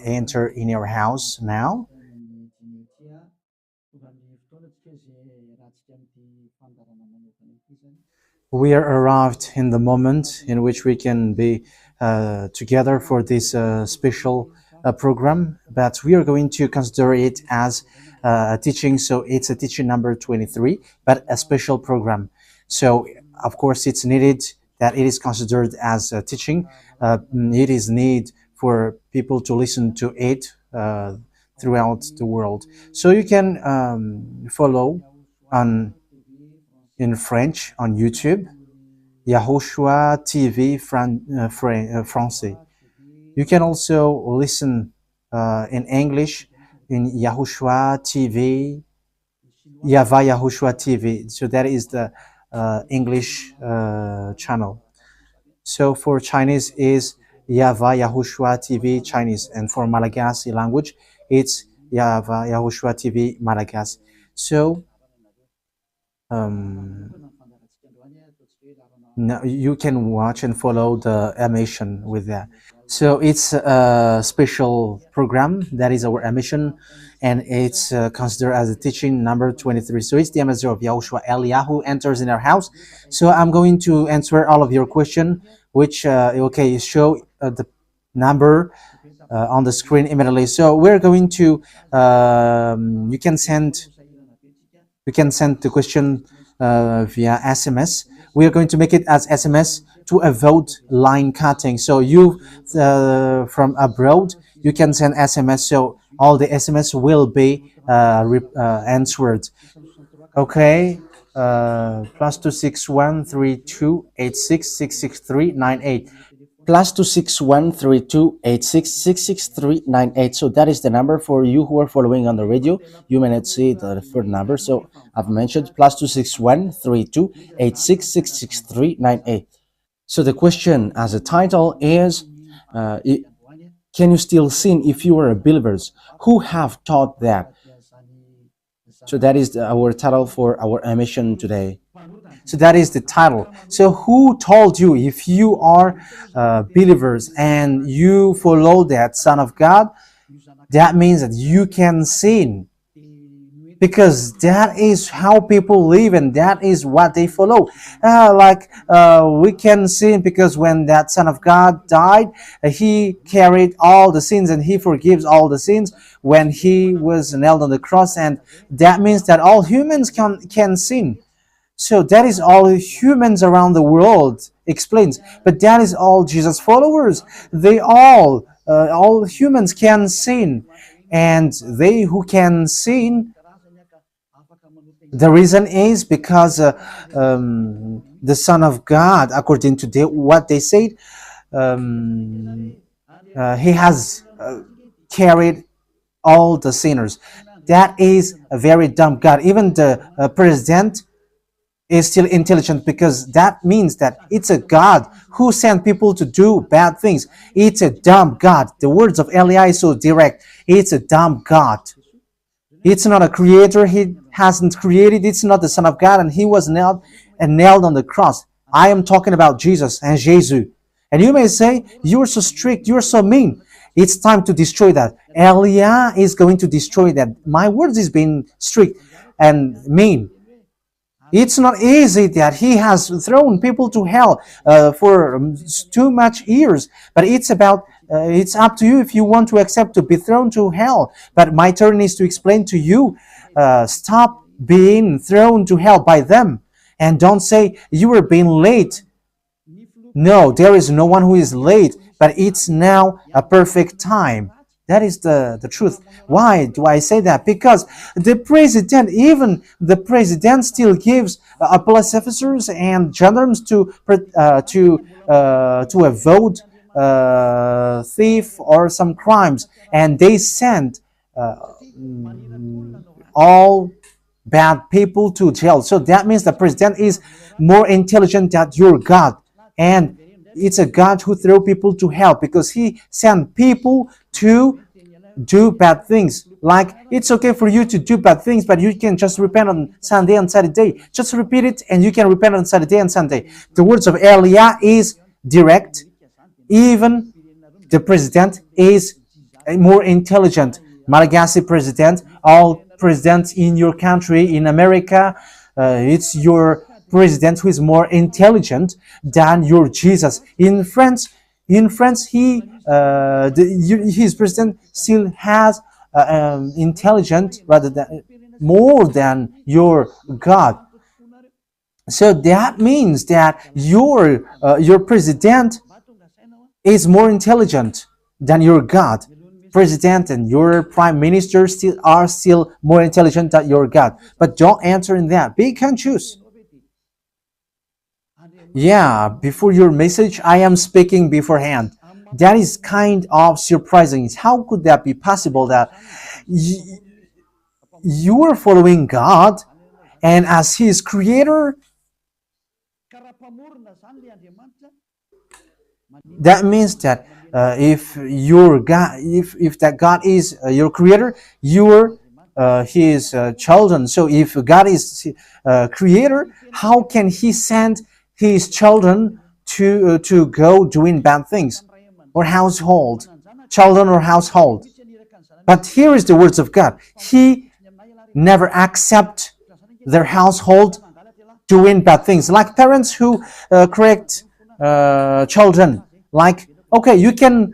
enter in your house now. We are arrived in the moment in which we can be together for this special program, but we are going to consider it as a teaching. So it's a teaching number 23, but a special program. So of course it's needed that it is considered as a teaching. It is need for people to listen to it throughout the world. So you can follow on in French on YouTube, YAHOSHUAH TV Français. You can also listen in English in YAHOSHUAH TV, YAHVAH YAHOSHUAH TV. So that is the English channel. So for Chinese is YAHVAH YAHOSHUAH TV Chinese, and for Malagasy language it's YAHVAH YAHOSHUAH TV Malagasy. So now you can watch and follow the emission with that. So it's a special program that is our emission, and it's considered as a teaching number 23. So it's the ambassador of Yahushua Eliyahu enters in our house. So I'm going to answer all of your question, which okay, show the number on the screen immediately. So we're going to you can send the question via SMS. We are going to make it as SMS to avoid line cutting. So you from abroad, you can send SMS. So all the SMS will be answered. Okay. +2613286666398. +2613286666398. So that is the number for you who are following on the radio. You may not see the third number, so I've mentioned +2613286666398. So the question as a title is, can you still sin if you are a believers? Who have taught that? So that is our title for our emission today. So that is the title. So who told you if you are believers and you follow that Son of God, that means that you can sin? Because that is how people live and that is what they follow. We can sin because when that Son of God died, he carried all the sins and he forgives all the sins when he was nailed on the cross, and that means that all humans can sin. So that is all humans around the world explains. But that is all Jesus followers. They all humans can sin. And they who can sin, the reason is because the Son of God, according to what they said, he has carried all the sinners. That is a very dumb God. Even the president is still intelligent, because that means that it's a God who sent people to do bad things. It's a dumb God. The words of Eli is so direct. It's a dumb God. It's not a creator. He hasn't created. It's not the Son of God, and he was nailed on the cross. I am talking about Jesus and Jesus. And you may say, you're so strict, you're so mean. It's time to destroy that. Elia is going to destroy that. My words is being strict and mean. It's not easy that he has thrown people to hell for too much years, but it's up to you if you want to accept to be thrown to hell. But my turn is to explain to you, stop being thrown to hell by them, and don't say you were being late. No, there is no one who is late, but it's now a perfect time. That is the truth. Why do I say that? Because even the president still gives police officers and gendarmes to avoid thief or some crimes, and they send all bad people to jail. So that means the president is more intelligent than your God, and it's a God who throw people to hell because he sent people to do bad things. Like, it's okay for you to do bad things, but you can just repent on Sunday and Saturday. Just repeat it and you can repent on Saturday and Sunday. The words of Elia is direct. Even The president is more intelligent. Malagasy president, all presidents in your country, in America, it's your president who is more intelligent than your Jesus. In France, his president still has intelligent rather than more than your God. So that means that your president is more intelligent than your God. President and your prime minister still more intelligent than your God. But don't answer in that. Be conscious. Yeah, before your message, I am speaking beforehand. That is kind of surprising. How could that be possible that you are following God and as His creator, that means that if your God, if that God is your creator, you're His children. So if God is creator, how can He send His children to go doing bad things or household, children or household? But here is the words of God. He never accept their household doing bad things, like parents who correct children. Like, okay, you can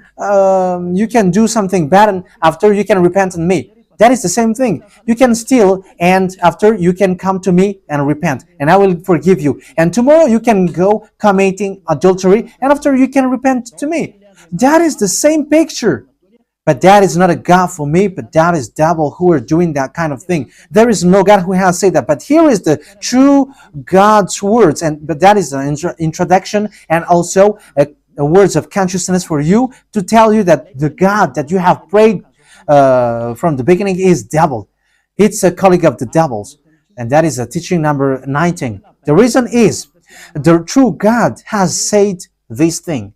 do something bad, and after you can repent on me. That is the same thing. You can steal, and after you can come to me and repent, and I will forgive you. And tomorrow you can go committing adultery, and after you can repent to me. That is the same picture. But that is not a God for me, but that is devil who are doing that kind of thing. There is no God who has said that. But here is the true God's words, but that is an introduction and also a words of consciousness for you to tell you that the God that you have prayed from the beginning is devil. It's a colleague of the devils. And that is a teaching number 19. The reason is the true God has said this thing.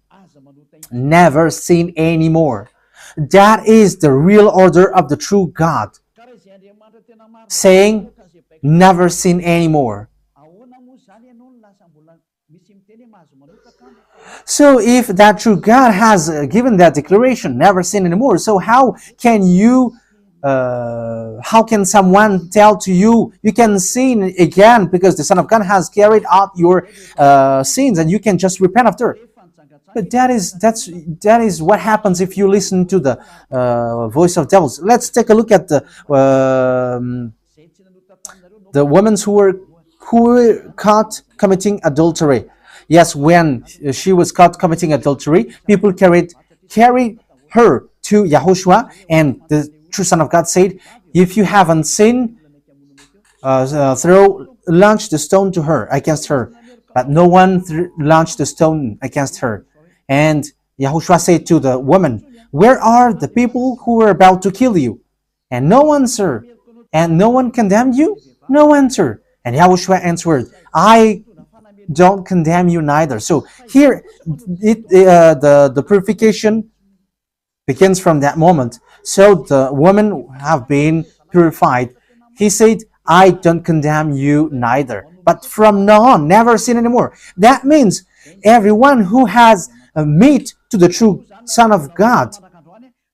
Never sin anymore. That is the real order of the true God, saying, never sin anymore. So if that true God has given that declaration, never sin anymore, so how can someone tell to you, you can sin again because the Son of God has carried out your sins and you can just repent after? But that is what happens if you listen to the voice of devils. Let's take a look at the women who were caught committing adultery. Yes, when she was caught committing adultery, people carried her to YAHOSHUAH, and the true Son of God said, "If you haven't sinned, launch the stone to her against her." But no one launched the stone against her. And YAHOSHUAH said to the woman, "Where are the people who were about to kill you?" And no answer. And no one condemned you? No answer. And YAHOSHUAH answered, "I don't condemn you neither." So here, the purification begins from that moment. So the women have been purified. He said, "I don't condemn you neither. But from now on, never sin anymore." That means everyone who has met to the true Son of God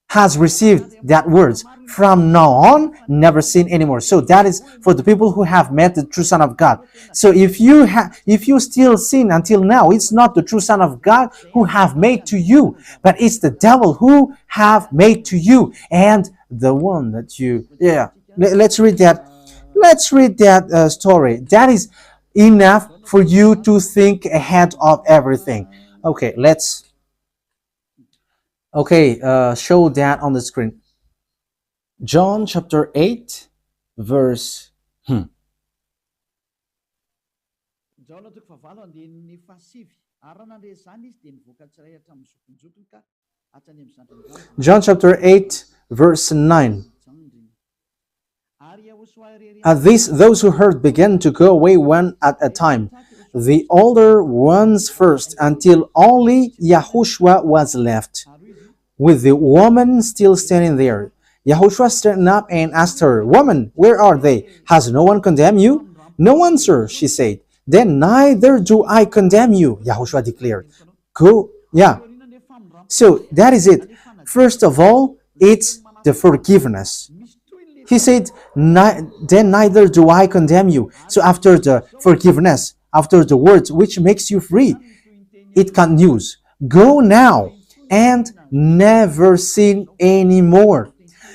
has received that words. From now on, never sin anymore. So that is for the people who have met the true Son of God. So if you still sin until now, it's not the true Son of God who have made to you, but it's the devil who have made to you, and the one that you. Yeah, let's read that. Let's read that story. That is enough for you to think ahead of everything. Okay, show that on the screen. John chapter 8, verse. John chapter 8, verse 9. At this, those who heard began to go away one at a time, the older ones first, until only YAHOSHUAH was left, with the woman still standing there. YAHOSHUAH stood up and asked her, "Woman, where are they? Has no one condemned you?" "No one, sir," she said. "Then neither do I condemn you," YAHOSHUAH declared. Go, yeah. So that is it. First of all, it's the forgiveness. He said, then neither do I condemn you. So after the forgiveness, after the words which makes you free, it continues. Go now and never sin anymore.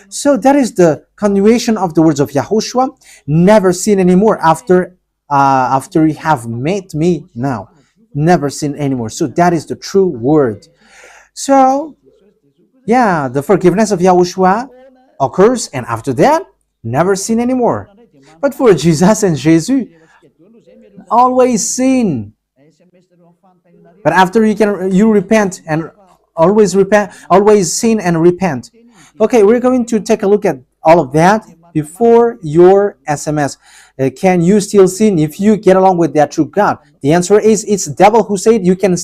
So that is the continuation of the words of Yahushua. Never sin anymore after you have met me now. Never sin anymore. So that is the true word. So yeah, the forgiveness of Yahushua occurs, and after that, never sin anymore. But for Jesus and Jesus, always sin. But after you repent and always sin and repent. Okay, we're going to take a look at all of that before your SMS. Can you still sin if you get along with that true God? The answer is it's the devil who said you can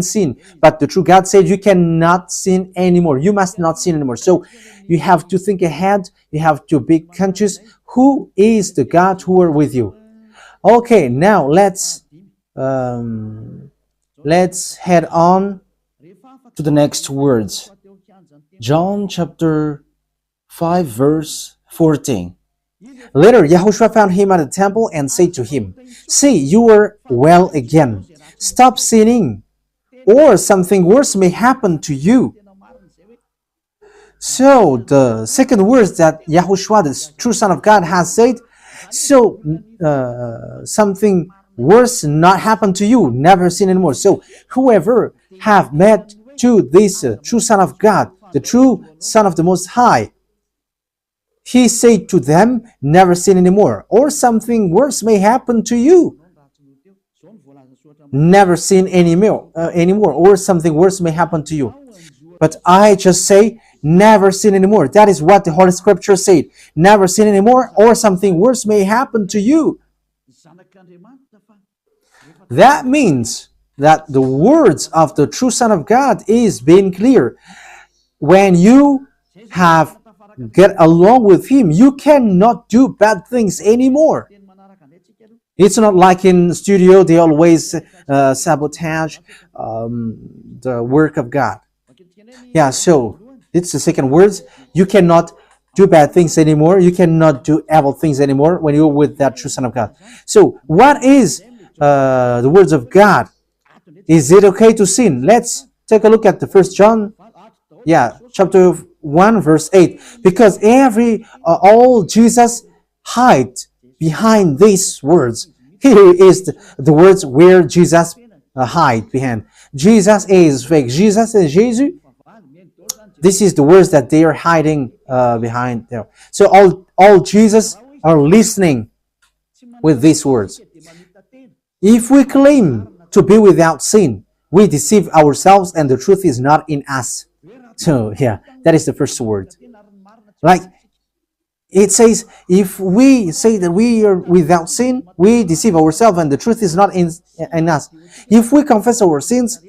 sin, but the true God said you cannot sin anymore. You must not sin anymore. So you have to think ahead. You have to be conscious. Who is the God who are with you? Okay, now let's head on to the next words. John chapter 5 verse 14. Later, Yahushua found him at the temple and said to him, "See, you are well again. Stop sinning, or something worse may happen to you." So, the second words that Yahushua, the true Son of God, has said, so something worse not happen to you, never sin anymore. So, whoever have met to this true Son of God, the true Son of the Most High, he said to them, never sin anymore, or something worse may happen to you. Never sin anymore, or something worse may happen to you. But I just say, never sin anymore. That is what the Holy Scripture said. Never sin anymore, or something worse may happen to you. That means that the words of the true Son of God is being clear. When you have get along with him, you cannot do bad things anymore. It's not like in studio they always sabotage the work of God. Yeah, so it's the second words. You cannot do bad things anymore. You cannot do evil things anymore when you're with that true Son of God. So what is the words of God? Is it okay to sin? Let's take a look at the First John, chapter 1 verse 8. Because all Jesus hide behind these words. Here is the words where Jesus hide behind. Jesus is fake. Jesus is Jesus. This is the words that they are hiding behind there. So all Jesus are listening with these words. If we claim to be without sin, we deceive ourselves and the truth is not in us. So yeah, that is the first word. Like it says, if we say that we are without sin, we deceive ourselves and the truth is not in us. If we confess our sins,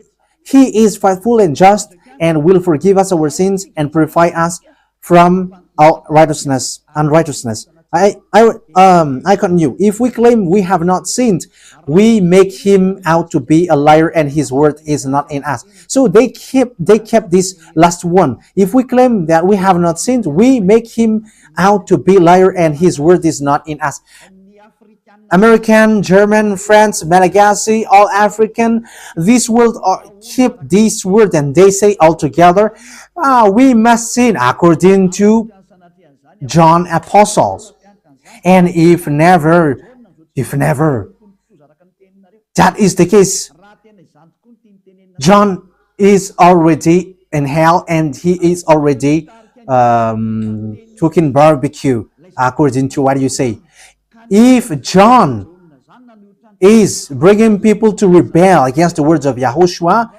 he is faithful and just and will forgive us our sins and purify us from our unrighteousness. I continue. If we claim we have not sinned, we make him out to be a liar and his word is not in us. So they kept this last one. If we claim that we have not sinned, we make him out to be a liar and his word is not in us. American, German, French, Malagasy, all African, this world keep this word and they say all together, we must sin according to John Apostles. And if never, that is the case, John is already in hell and he is already cooking barbecue, according to what you say. If John is bringing people to rebel against the words of Yahushua,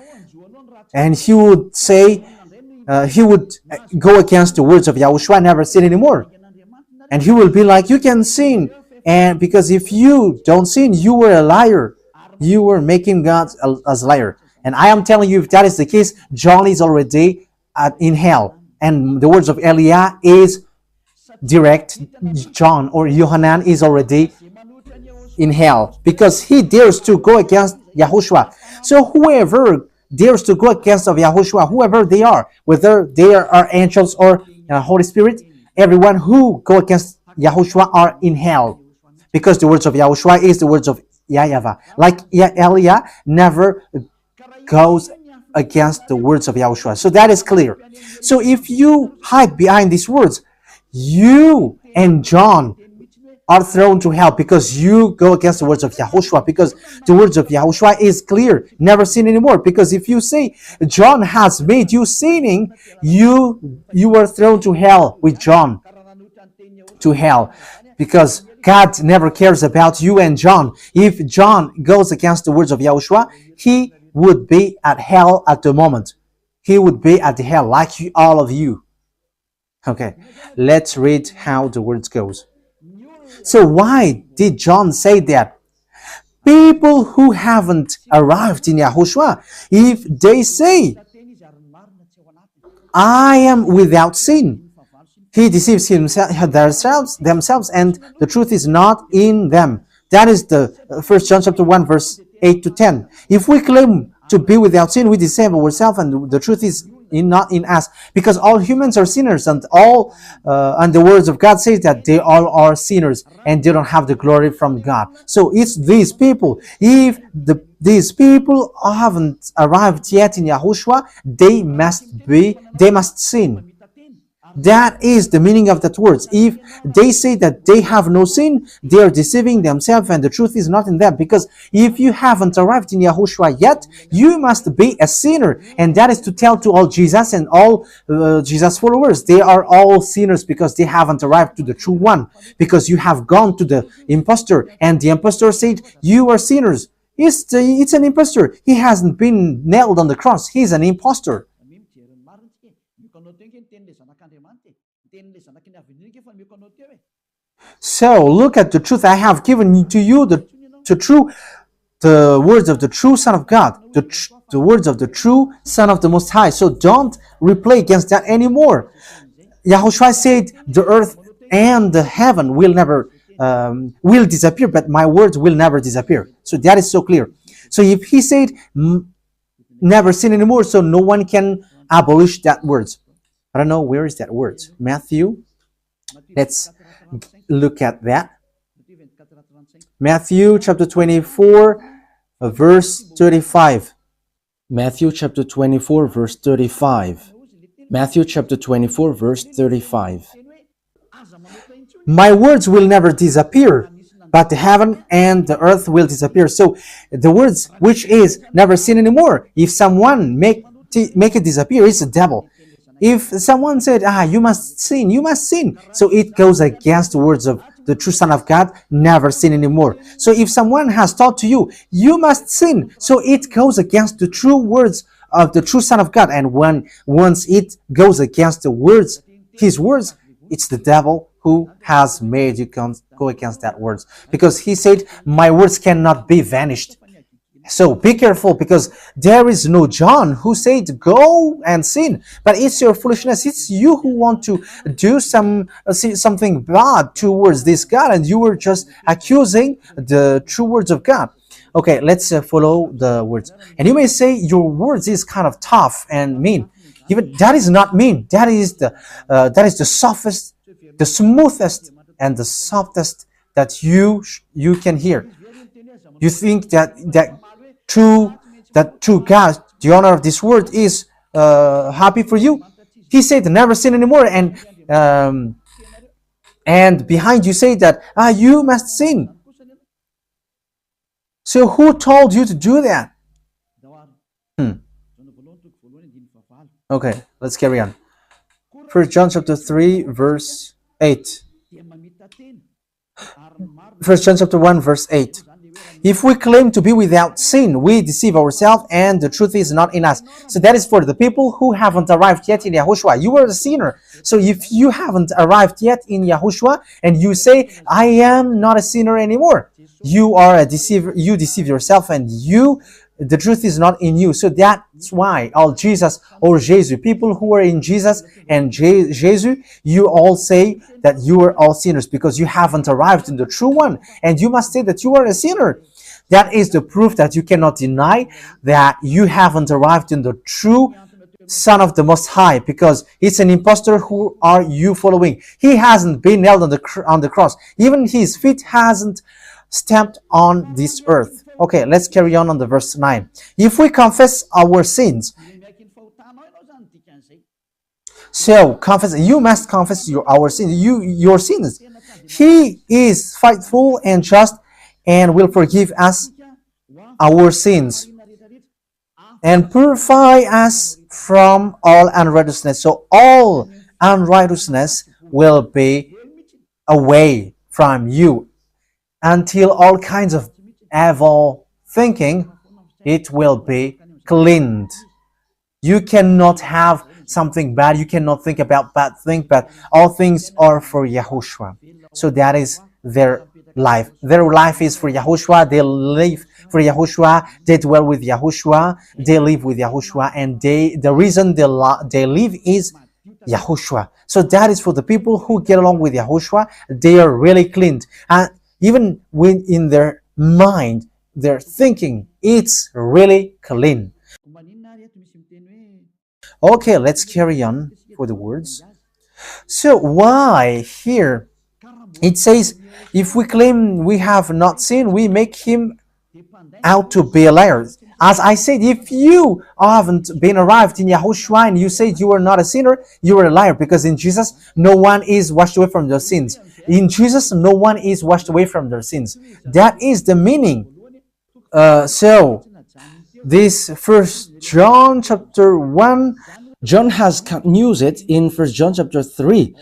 and he would say, he would go against the words of Yahushua, never sin anymore. And he will be like, you can sin. And because if you don't sin, you were a liar. You were making God as a liar. And I am telling you, if that is the case, John is already in hell. And the words of Eliah is direct. John or Yohanan is already in hell because he dares to go against Yahushua. So whoever dares to go against of Yahushua, whoever they are, whether they are angels or Holy Spirit, everyone who go against Yahushua are in hell, because the words of Yahushua is the words of YAHVAH. Like Elia never goes against the words of Yahushua. So that is clear. So if you hide behind these words, you and John are thrown to hell because you go against the words of Yahushua, because the words of Yahushua is clear, never sin anymore. Because if you say John has made you sinning, you are thrown to hell with John, to hell, because God never cares about you and John. If John goes against the words of Yahushua, he would be at hell at the moment. He would be at the hell like all of you. Okay, let's read how the words goes. So why did John say that? People who haven't arrived in Yahushua, if they say, I am without sin, he deceives themselves, and the truth is not in them. That is the 1 John chapter 1, verse 8 to 10. If we claim to be without sin, we deceive ourselves, and the truth is not in us, because all humans are sinners, and and the words of God says that they all are sinners and they don't have the glory from God. So it's these people. If these people haven't arrived yet in Yahushua, they must sin. That is the meaning of that words. If they say that they have no sin, they are deceiving themselves, and the truth is not in them. Because if you haven't arrived in Yahushua yet, you must be a sinner. And that is to tell to all Jesus and all Jesus followers. They are all sinners because they haven't arrived to the true one. Because you have gone to the impostor, and the impostor said, you are sinners. It's an impostor. He hasn't been nailed on the cross. He's an impostor. So look at the truth. I have given to you the words of the true Son of God, the words of the true Son of the Most High. So don't replay against that anymore. Yahushua said the earth and the heaven will never will disappear, but my words will never disappear. So that is so clear. So if he said never sin anymore, so no one can abolish that words. I don't know, where is that word? Matthew. Let's look at that. Matthew chapter 24, verse 35. Matthew chapter 24, verse 35. Matthew chapter 24, verse 35. My words will never disappear, but the heaven and the earth will disappear. So the words which is never sin anymore, if someone make it disappear, it's the devil. If someone said, you must sin, you must sin. So it goes against the words of the true Son of God, never sin anymore. So if someone has taught to you, you must sin. So it goes against the true words of the true Son of God. And once it goes against the words, his words, it's the devil who has made you go against that words. Because he said, my words cannot be vanished. So be careful, because there is no John who said go and sin, but it's your foolishness. It's you who want to do something bad towards this God, and you were just accusing the true words of God. Okay, let's follow the words. And you may say your words is kind of tough and mean. Even that is not mean. That is the softest, the smoothest, and the softest that you can hear. You think that true God, the owner of this word, is happy for you? He said never sin anymore, and behind you say that you must sin. So who told you to do that? Okay, let's carry on. 1 John chapter 3, verse 8. 1 John chapter 1, verse 8. If we claim to be without sin, we deceive ourselves, and the truth is not in us. So that is for the people who haven't arrived yet in Yahushua. You are a sinner. So if you haven't arrived yet in Yahushua, and you say, I am not a sinner anymore, you are a deceiver. You deceive yourself, and the truth is not in you. So that's why all Jesus or Jesus, people who are in Jesus and Jesus, you all say that you are all sinners, because you haven't arrived in the true one, and you must say that you are a sinner. That is the proof that you cannot deny that you haven't arrived in the true Son of the Most High, because it's an impostor. Who are you following? He hasn't been nailed on the cross. Even his feet hasn't stamped on this earth. Okay, let's carry on the verse 9. If we confess our sins, so confess, you must confess our sins, your sins. He is faithful and just and will forgive us our sins and purify us from all unrighteousness. So all unrighteousness will be away from you until all kinds of evil thinking, it will be cleaned. You cannot have something bad. You cannot think about bad things, but all things are for Yahushua. So that is their life. Their life is for Yahushua. They live for Yahushua. They dwell with Yahushua. They live with Yahushua. And the reason they live is Yahushua. So that is for the people who get along with Yahushua. They are really cleaned. And even when in their mind, their thinking, it's really clean. Okay, let's carry on for the words. So why here it says, if we claim we have not sinned, we make him out to be a liar. As I said, if you haven't been arrived in Yahushua and you say you are not a sinner, you are a liar, because in Jesus no one is washed away from their sins. In Jesus no one is washed away from their sins. That is the meaning. So this First John chapter 1, John has continued it in First John chapter 3.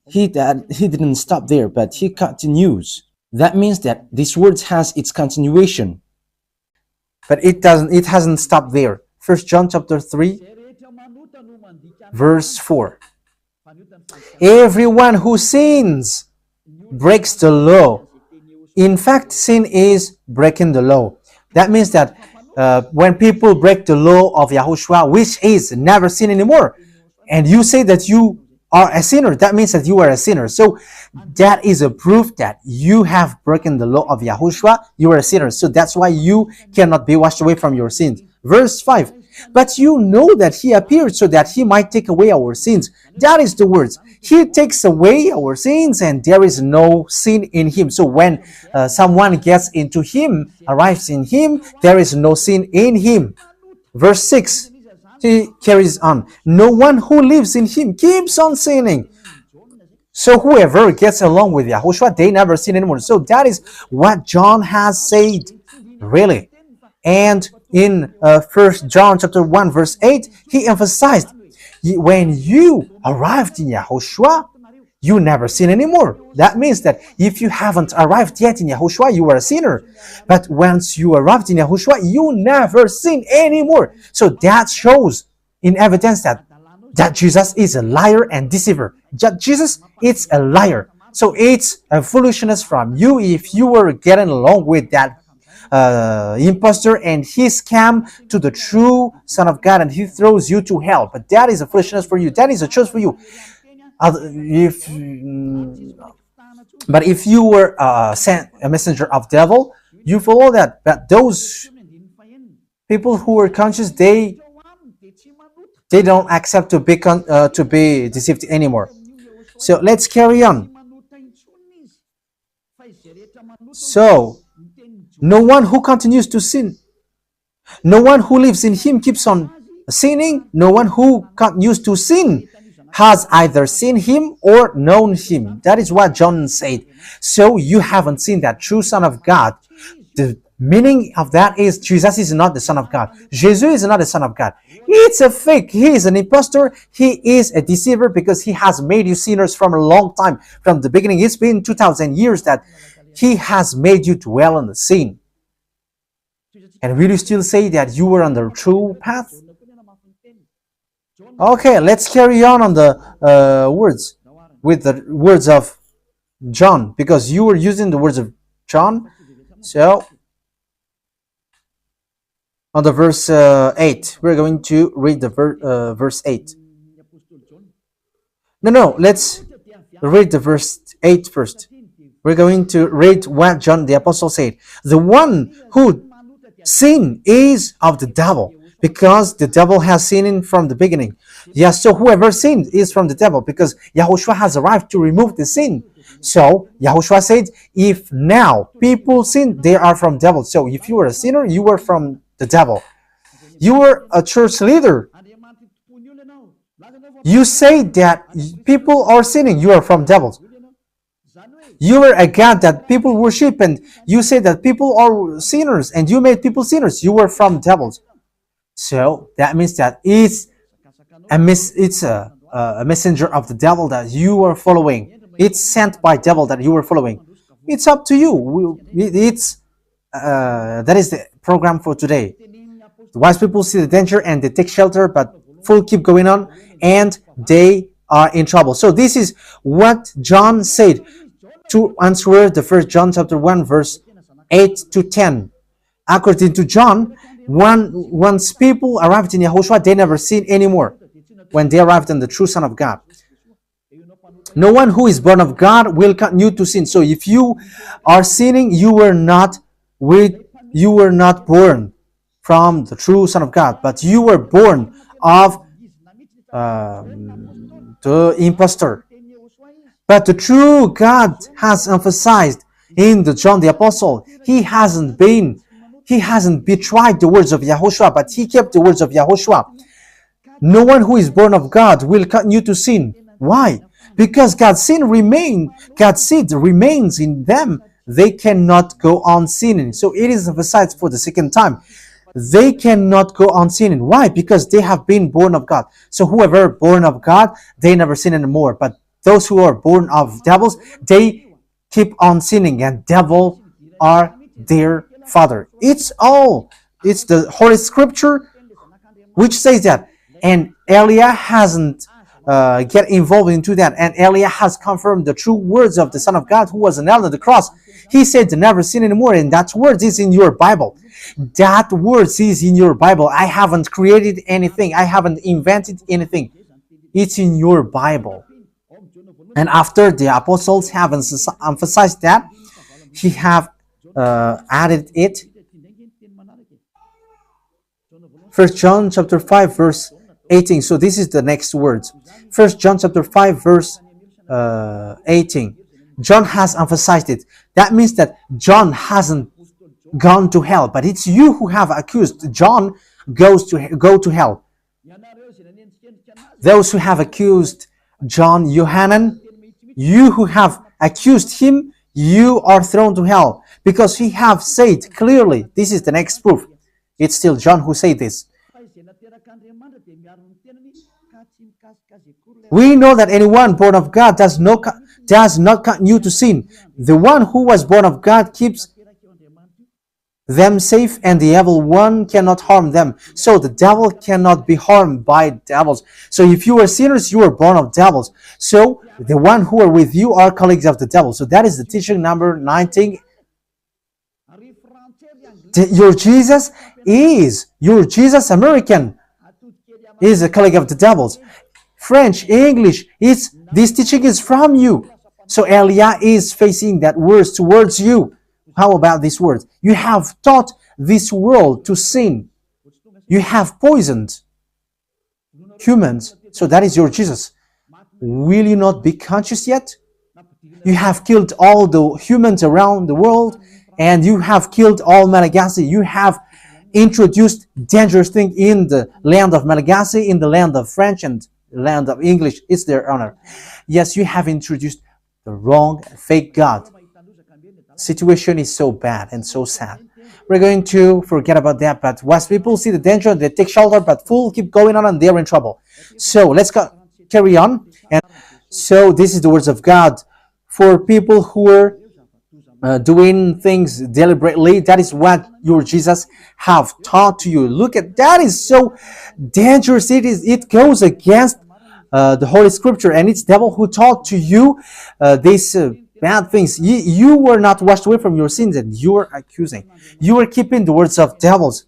He didn't stop there, but he continues. That means that this word has its continuation. But it hasn't stopped there. First John chapter 3, verse 4. Everyone who sins breaks the law. In fact, sin is breaking the law. That means that when people break the law of Yahushua, which is never sin anymore, and you say that you are a sinner, that means that you are a sinner. So that is a proof that you have broken the law of Yahushua. You are a sinner. So that's why you cannot be washed away from your sins. Verse 5. But you know that he appeared so that he might take away our sins. That is the words. He takes away our sins and there is no sin in him. So when someone gets into him, arrives in him, there is no sin in him. Verse 6. He carries on. No one who lives in him keeps on sinning. So whoever gets along with Yahushua, they never sin anymore. So that is what John has said, really. And in 1 John chapter 1 verse 8, he emphasized, when you arrived in Yahushua, you never sin anymore. That means that if you haven't arrived yet in Yahushua, you are a sinner. But once you arrived in Yahushua, you never sin anymore. So that shows in evidence that Jesus is a liar and deceiver. Jesus is a liar. So it's a foolishness from you if you were getting along with that impostor and he scam to the true Son of God and he throws you to hell. But that is a foolishness for you. That is a choice for you. But if you were sent a messenger of devil, you follow that. But those people who are conscious, they don't accept to be deceived anymore. So let's carry on. So no one who continues to sin, no one who lives in him keeps on sinning. No one who continues to sin has either seen him or known him. That is what John said. So you haven't seen that true Son of God. The meaning of that is Jesus is not the Son of God. Jesus is not the Son of God. It's a fake. He is an impostor. He is a deceiver because he has made you sinners from a long time. From the beginning, it's been 2,000 years that he has made you dwell on the sin. And will you still say that you were on the true path? Okay, let's carry on the words with the words of John, because you were using the words of John. So on the verse 8, we're going to read the verse 8. No, let's read the verse 8 first. We're going to read what John the Apostle said. The one who sin is of the devil, because the devil has sinned from the beginning. Yes, so whoever sinned is from the devil, because Yahushua has arrived to remove the sin. So Yahushua said, if now people sin, they are from devil. So if you were a sinner, you were from the devil. You were a church leader. You say that people are sinning, you are from devils. You were a God that people worship, and you say that people are sinners, and you made people sinners, you were from devils. So that means that it's a messenger of the devil that you are following. It's sent by devil that you are following. It's up to you. That is the program for today. The wise people see the danger and they take shelter, but fool keep going on and they are in trouble. So this is what John said to answer the 1 John chapter 1 verse 8 to 10. According to John, once people arrived in Yahushua, they never sin anymore when they arrived in the true Son of God. No one who is born of God will continue to sin. So if you are sinning, you were not born from the true Son of God, but you were born of the impostor. But the true God has emphasized in the John the Apostle, he hasn't betrayed the words of Yahushua, but he kept the words of Yahushua. No one who is born of God will continue to sin. Why? Because God's seed remains in them. They cannot go on sinning. So it is emphasized for the second time. They cannot go on sinning. Why? Because they have been born of God. So whoever born of God, they never sin anymore. But those who are born of devils, they keep on sinning, and devil are their father. It's the Holy Scripture which says that. And Elia hasn't get involved into that. And Elia has confirmed the true words of the Son of God who was nailed on the cross. He said to never sin anymore, and that word is in your Bible. That word is in your Bible. I haven't created anything. I haven't invented anything. It's in your Bible. And after the apostles have emphasized that, he have added it. 1 John chapter 5 verse 18. So this is the next words. 1 John chapter 5 verse 18. John has emphasized it. That means that John hasn't gone to hell, but it's you who have accused John go to hell. Those who have accused John Yohanan, you who have accused him, you are thrown to hell, because he have said clearly. This is the next proof. It's still John who said this. We know that anyone born of God does not continue to sin. The one who was born of God keeps them safe, and the evil one cannot harm them. So the devil cannot be harmed by devils. So if you are sinners, you are born of devils. So the one who are with you are colleagues of the devil. So that is the teaching number 19. Your Jesus American is a colleague of the devils. French, English, this teaching is from you. So Elia is facing that words towards you. How about these words? You have taught this world to sin. You have poisoned humans. So that is your Jesus. Will you not be conscious yet? You have killed all the humans around the world, and you have killed all Malagasy. You have introduced dangerous things in the land of Malagasy, in the land of French, and the land of English. It's their honor. Yes, you have introduced the wrong, fake God. Situation is so bad and so sad. We're going to forget about that, but wise people see the danger, they take shelter, but fools keep going on and they're in trouble. So let's carry on. And so this is the words of God for people who are doing things deliberately. That is what your Jesus have taught to you. Look at that, is so dangerous. It goes against the Holy Scripture, and it's devil who taught to you these bad things. You were not washed away from your sins, and you are accusing. You are keeping the words of devils,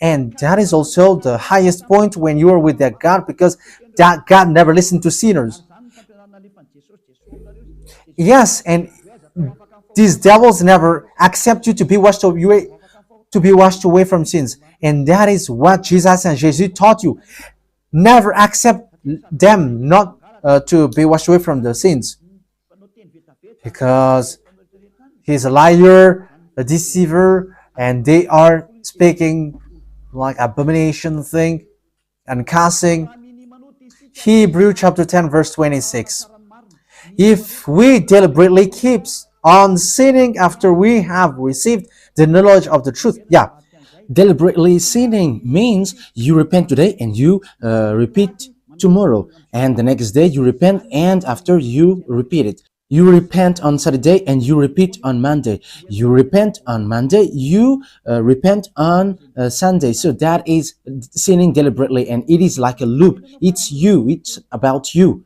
and that is also the highest point when you are with that God, because that God never listened to sinners. Yes, and These devils never accept you to be washed away from sins. And that is what Jesus and Jesus taught you. Never accept them not to be washed away from the sins. Because he's a liar, a deceiver, and they are speaking like abomination thing and cussing. Hebrew chapter 10 verse 26. If we deliberately keep on sinning after we have received the knowledge of the truth, Deliberately sinning means you repent today and you repeat tomorrow, and the next day you repent, and after you repeat it. You repent on Saturday and you repeat on Monday. You repent on Monday, you repent on Sunday. So that is sinning deliberately, and it is like a loop. It's you, it's about you.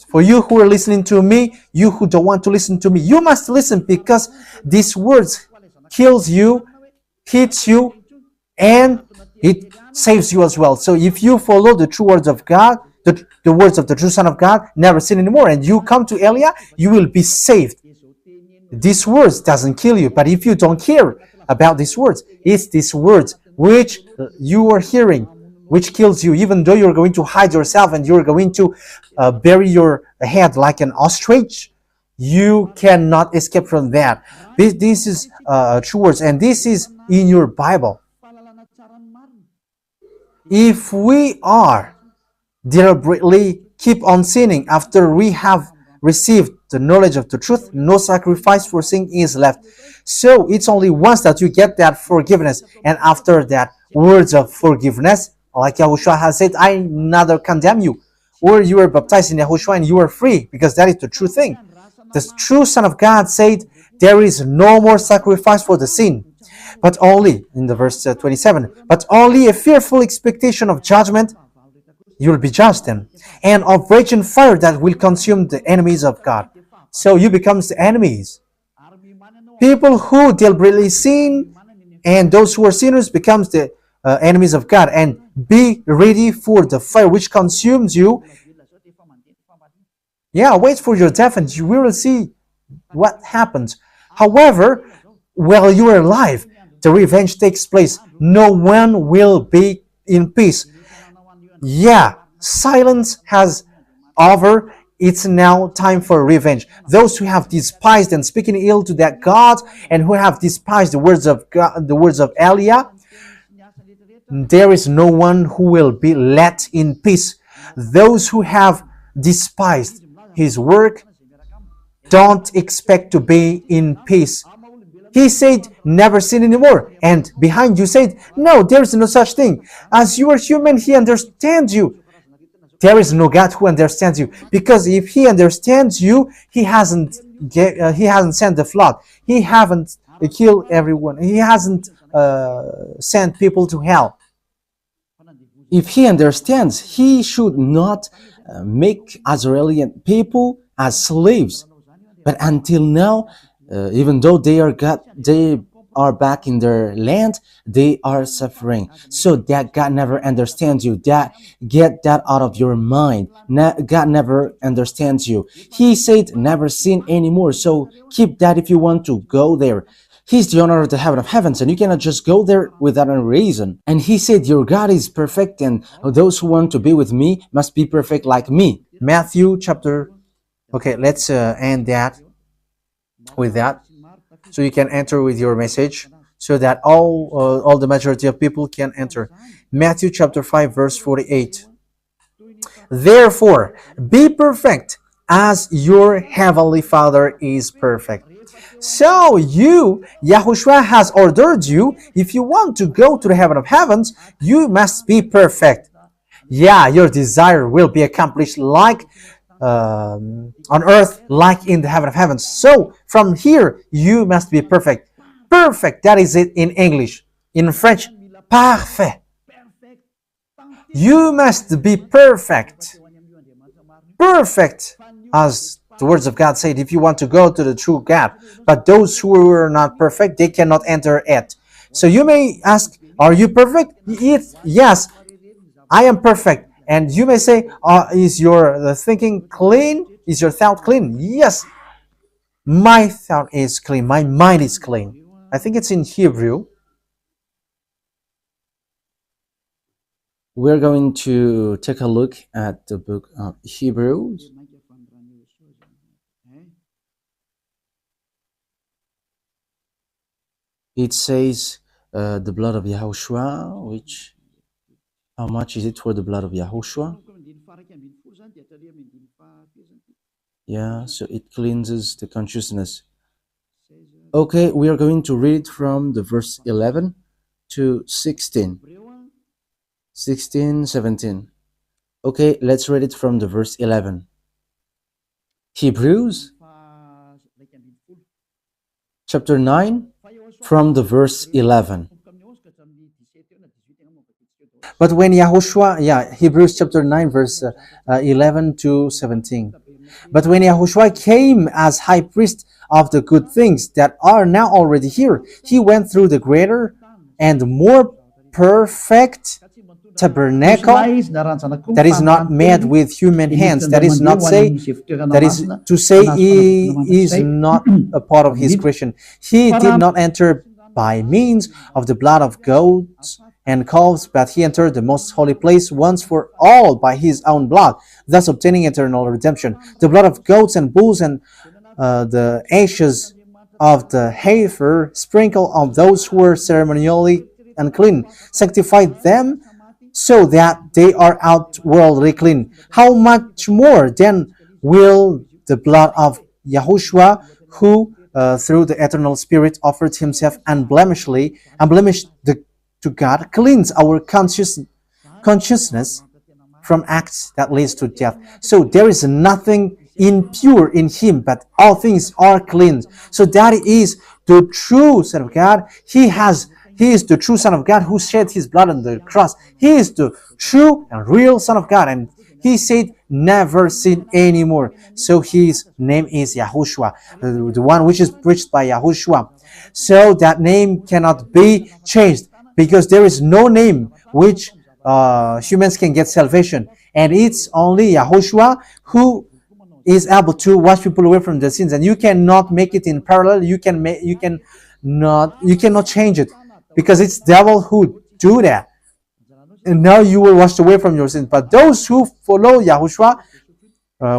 for you who are listening to me, you who don't want to listen to me, you must listen, because these words kills you, hits you, and it saves you as well. So if you follow the true words of God, the words of the true Son of God, never sin anymore, and you come to Elia, you will be saved. These words doesn't kill you, but if you don't care about these words, it's these words which you are hearing which kills you, even though you're going to hide yourself and you're going to bury your head like an ostrich. You cannot escape from that. This is true words, and this is in your Bible. If we are deliberately keep on sinning after we have received the knowledge of the truth, no sacrifice for sin is left. So it's only once that you get that forgiveness, and after that words of forgiveness, like YAHOSHUAH has said, I neither condemn you. Or you are baptized in YAHOSHUAH and you are free, because that is the true thing. The true Son of God said, there is no more sacrifice for the sin, but only, in the verse 27, but only a fearful expectation of judgment. You will be judged then, and of raging fire that will consume the enemies of God. So you become the enemies. People who deliberately sin and those who are sinners becomes the enemies of God, and be ready for the fire which consumes you. Wait for your death and you will see what happens. However, while you are alive, the revenge takes place. No one will be in peace. Silence has over. It's now time for revenge. Those who have despised and speaking ill to that God, and who have despised the words of God, the words of Elia, there is no one who will be let in peace. Those who have despised his work don't expect to be in peace. He said, never sin anymore. And behind you said, no, there is no such thing. As you are human, he understands you. There is no God who understands you. Because if he understands you, he hasn't sent the flood. He haven't killed everyone. He hasn't sent people to hell. If he understands, he should not make Israeli people as slaves. But until now, even though they are back in their land, they are suffering. So that God never understands you. Get that out of your mind. God never understands you. He said never sin anymore. So keep that if you want to go there. He's the owner of the heaven of heavens, and you cannot just go there without a reason. And he said, your God is perfect, and those who want to be with me must be perfect like me. Matthew chapter... Okay, let's end that with that. So you can enter with your message, so that all the majority of people can enter. Matthew chapter 5 verse 48. Therefore, be perfect as your heavenly Father is perfect. So YAHOSHUAH has ordered you, if you want to go to the heaven of heavens, you must be perfect. Your desire will be accomplished like on earth, like in the heaven of heavens. So from here, you must be perfect. Perfect, that is it in English. In French, parfait. You must be perfect. Perfect, as the words of God said, if you want to go to the true God. But those who are not perfect, they cannot enter it. So you may ask, are you perfect? Yes, I am perfect. And you may say, is your thinking clean? Is your thought clean? Yes. My thought is clean. My mind is clean. I think it's in Hebrew. We're going to take a look at the book of Hebrews. It says the blood of Yahushua, which, how much is it for the blood of Yahushua? Yeah, so it cleanses the consciousness. Okay, we are going to read from the verse 11 to 16. 16, 17. Okay, let's read it from the verse 11. Hebrews chapter 9 from the verse 11. But when Yahushua, Hebrews chapter 9, verse 11 to 17. But when Yahushua came as high priest of the good things that are now already here, he went through the greater and more perfect tabernacle that is not made with human hands. That is to say he is not a part of his creation. He did not enter by means of the blood of goats and calves, but he entered the most holy place once for all by his own blood, thus obtaining eternal redemption. The blood of goats and bulls and the ashes of the heifer sprinkled on those who were ceremonially unclean sanctified them so that they are outwardly clean. How much more then will the blood of Yahushua, who through the eternal Spirit offered himself unblemished to God, cleanse our consciousness from acts that leads to death. So there is nothing impure in him, but all things are clean. So that is the true Son of God. He is the true Son of God who shed his blood on the cross. He is the true and real Son of God. And he said, never sin anymore. So his name is Yahushua, the one which is preached by Yahushua. So that name cannot be changed because there is no name which humans can get salvation. And it's only Yahushua who is able to wash people away from their sins. And you cannot make it in parallel. You cannot change it, because it's devil who do that. And now you will wash away from your sins. But those who follow Yahushua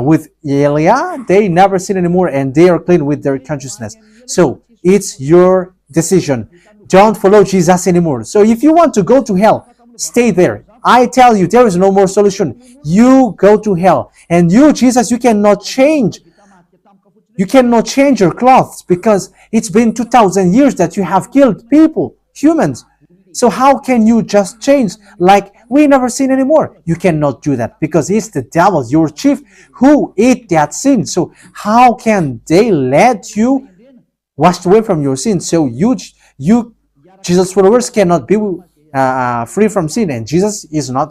with Elia, they never sin anymore, and they are clean with their consciousness. So it's your decision. Don't follow Jesus anymore. So if you want to go to hell, stay there. I tell you, there is no more solution. You go to hell. And you, Jesus, you cannot change. You cannot change your clothes, because it's been 2,000 years that you have killed people, humans. So how can you just change like we never sin anymore? You cannot do that, because it's the devil, your chief, who ate that sin. So how can they let you wash away from your sin? So you Jesus followers cannot be free from sin, and Jesus is not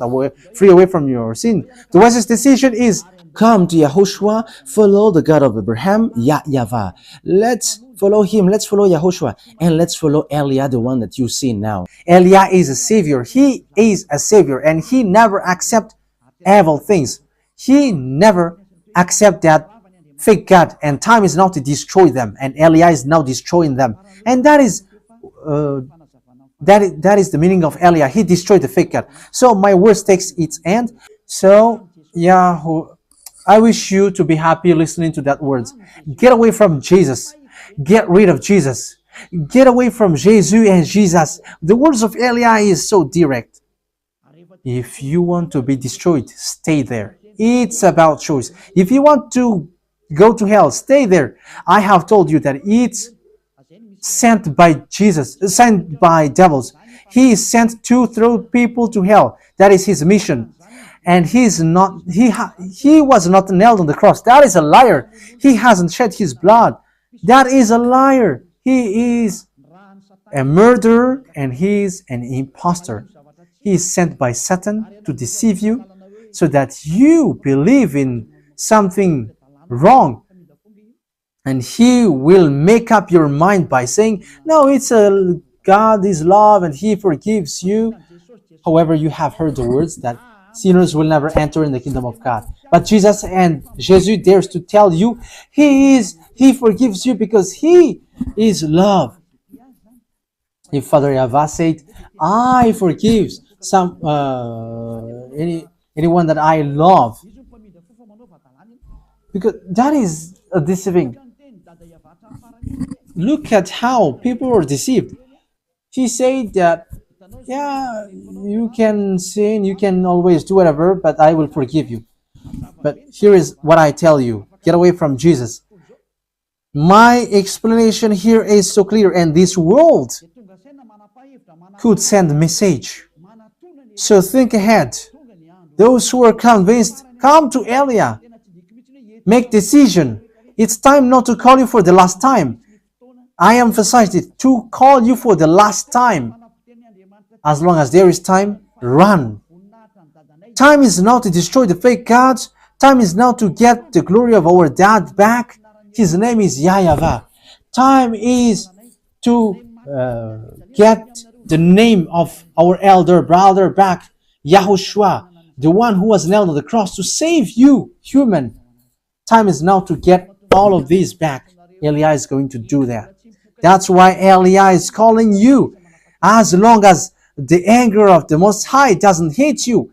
free away from your sin. The wisest decision is come to Yahushua, follow the God of Abraham, YAHVAH. Let's follow him, let's follow Yahushua, and let's follow Elia, the one that you see now. Elia is a savior. He is a savior, and he never accept evil things. He never accept that fake God, and time is now to destroy them, and Elia is now destroying them. And that is the meaning of Elia. He destroyed the fake God. So my words takes its end. So I wish you to be happy listening to that words. Get away from Jesus. Get rid of Jesus. Get away from Jesus and Jesus. The words of Elia is so direct. If you want to be destroyed, stay there. It's about choice. If you want to go to hell, stay there. I have told you that it's sent by Jesus, sent by devils. He is sent to throw people to hell. That is his mission. And he was not nailed on the cross. That is a liar. He hasn't shed his blood. That is a liar. He is a murderer, and he is an impostor. He is sent by Satan to deceive you so that you believe in something wrong. And he will make up your mind by saying, no, God is love and he forgives you. However, you have heard the words that sinners will never enter in the kingdom of God. But Jesus and Jesus dares to tell you he forgives you because he is love. If Father YAHVAH said, I forgive anyone that I love, because that is a deceiving. Look at how people are deceived. He said that, yeah, you can sin, you can always do whatever, but I will forgive you. But here is what I tell you: get away from Jesus. My explanation here is so clear, and this world could send a message. So think ahead. Those who are convinced, come to Elia. Make decision. It's time not to call you for the last time. I emphasize it, to call you for the last time. As long as there is time, run. Time is now to destroy the fake gods. Time is now to get the glory of our dad back. His name is YAHVAH. Time is to get the name of our elder brother back, YAHOSHUAH, the one who was nailed on the cross to save you, human. Time is now to get all of these back. Elia is going to do that. That's why Elia is calling you. As long as the anger of the Most High doesn't hit you,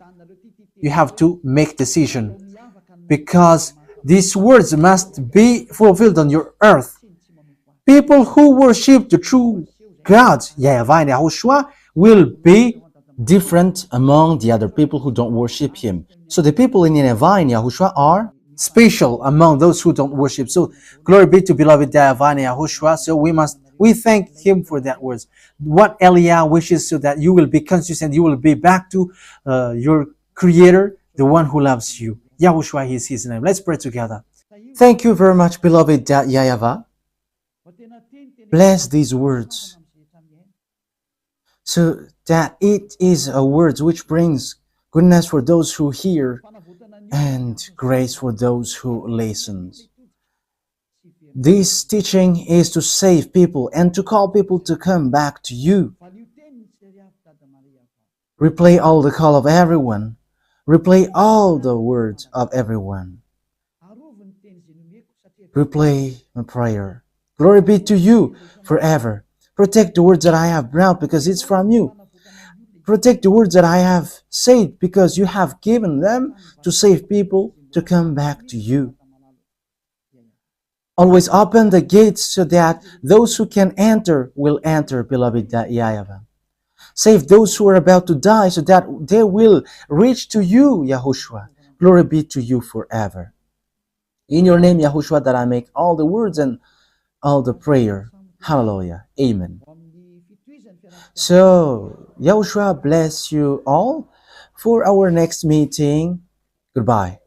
you have to make decision, because these words must be fulfilled on your earth. People who worship the true God, YAHVAH and YAHOSHUAH, will be different among the other people who don't worship him. So the people in YAHVAH and YAHOSHUAH are special among those who don't worship. So glory be to beloved YAHVAH and YAHOSHUAH. So we thank him for that words. What Elia wishes, so that you will be conscious and you will be back to your Creator, the one who loves you. YAHOSHUAH is his name. Let's pray together. Thank you very much, beloved YAHVAH. Bless these words, so that it is a word which brings goodness for those who hear and grace for those who listen. This teaching is to save people and to call people to come back to you. Replay all the call of everyone. Replay all the words of everyone. Replay my prayer. Glory be to you forever. Protect the words that I have brought, because it's from you. Protect the words that I have said, because you have given them to save people to come back to you. Always open the gates so that those who can enter will enter, beloved YAHVAH. Save those who are about to die so that they will reach to you, YAHOSHUAH. Glory be to you forever. In your name, YAHOSHUAH, that I make all the words and all the prayer. Hallelujah. Amen. So, YAHOSHUAH bless you all for our next meeting. Goodbye.